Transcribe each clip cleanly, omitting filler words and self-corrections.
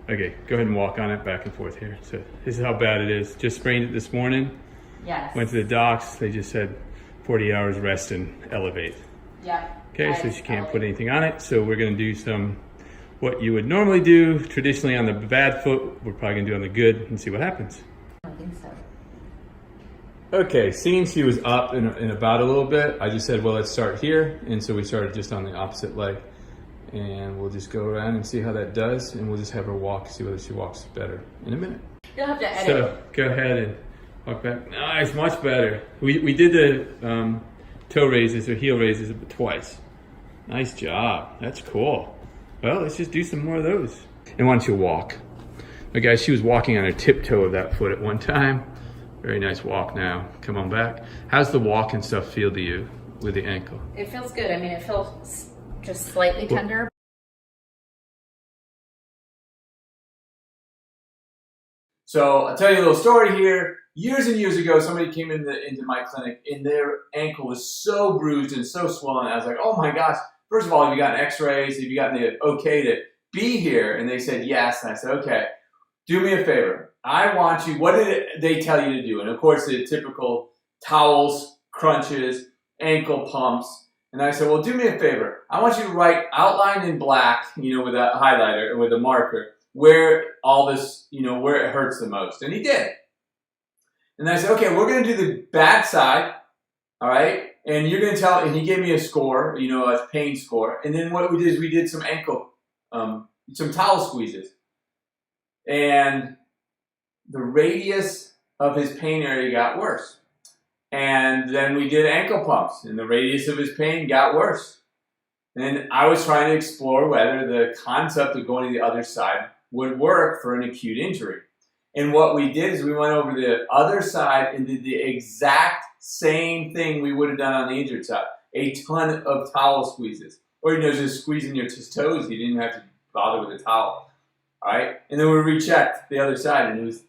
Okay, go ahead and walk on it back and forth here. So this is how bad it is. Just sprained it this morning. Yes. Went to the docs. They just said 40 hours rest and elevate. Yep. Okay, so she can't put anything on it. So we're gonna do some, what you would normally do traditionally on the bad foot, we're probably gonna do on the good and see what happens. I don't think so. Okay, seeing she was up and about a little bit, I just said, well, let's start here. And so we started just on the opposite leg. And we'll just go around and see how that does. And we'll just have her walk, see whether she walks better in a minute. You'll have to edit. So go ahead and walk back. Nice, much better. We did the toe raises or heel raises twice. Nice job. That's cool. Well, let's just do some more of those. And why don't you walk? Okay, guys, she was walking on her tiptoe of that foot at one time. Very nice walk now. Come on back. How's the walk and stuff feel to you with the ankle? It feels good. I mean, it feels just slightly tender. So I'll tell you a little story here. Years and years ago, somebody came into my clinic and their ankle was so bruised and so swollen. I was like, oh my gosh. First of all, have you gotten x-rays? Have you gotten the okay to be here? And they said yes. And I said, okay, do me a favor. I want you, what did they tell you to do? And of course, the typical towels, crunches, ankle pumps. And I said, well, do me a favor. I want you to write outline in black, you know, with a highlighter or with a marker, where all this, you know, where it hurts the most. And he did. And I said, okay, we're going to do the bad side, all right? And you're going to tell, and he gave me a score, you know, a pain score. And then what we did is we did some ankle, some towel squeezes. And the radius of his pain area got worse. And then we did ankle pumps, and the radius of his pain got worse. And I was trying to explore whether the concept of going to the other side would work for an acute injury. And what we did is we went over the other side and did the exact same thing we would have done on the injured side. A ton of towel squeezes. Or, you know, just squeezing your toes. You didn't have to bother with a towel. All right? And then we rechecked the other side, and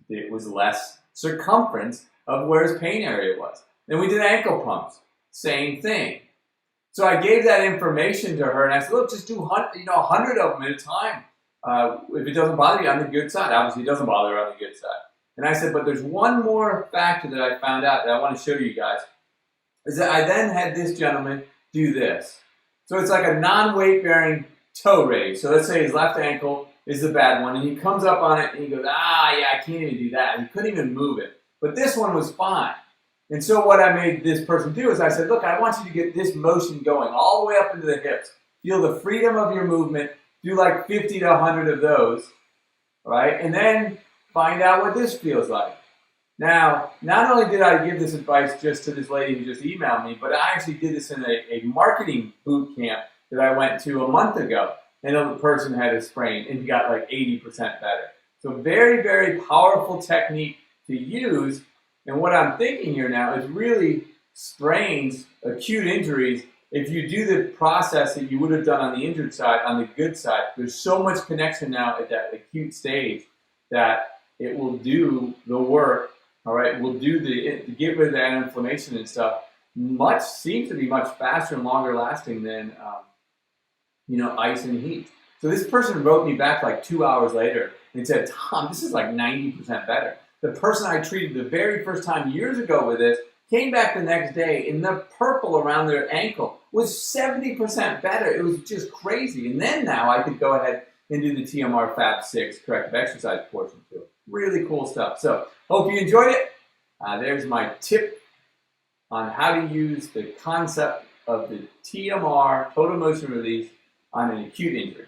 it was less circumference of where his pain area was. Then we did ankle pumps. Same thing. So I gave that information to her, and I said, look, just do 100 of them at a time. If it doesn't bother you, on the good side. Obviously, it doesn't bother her on the good side. And I said, but there's one more factor that I found out that I want to show you guys, is that I then had this gentleman do this. So it's like a non-weight bearing toe raise. So let's say his left ankle is the bad one, and he comes up on it, and he goes, yeah, I can't even do that. And he couldn't even move it. But this one was fine. And so what I made this person do is I said, look, I want you to get this motion going all the way up into the hips. Feel the freedom of your movement. Do like 50 to 100 of those, right? And then find out what this feels like. Now, not only did I give this advice just to this lady who just emailed me, but I actually did this in a marketing boot camp that I went to a month ago. And the person had a sprain and got like 80% better. So very, very powerful technique to use. And what I'm thinking here now is really sprains, acute injuries. If you do the process that you would have done on the injured side, on the good side, there's so much connection now at that acute stage that it will do the work, all right? Will do to get rid of that inflammation and stuff. Seems to be much faster and longer lasting than, you know, ice and heat. So this person wrote me back like 2 hours later and said, Tom, this is like 90% better. The person I treated the very first time years ago with this came back the next day, and the purple around their ankle was 70% better. It was just crazy. And then now I could go ahead and do the TMR Fab 6 corrective exercise portion too. Really cool stuff. So hope you enjoyed it. There's my tip on how to use the concept of the TMR, total motion release, on an acute injury.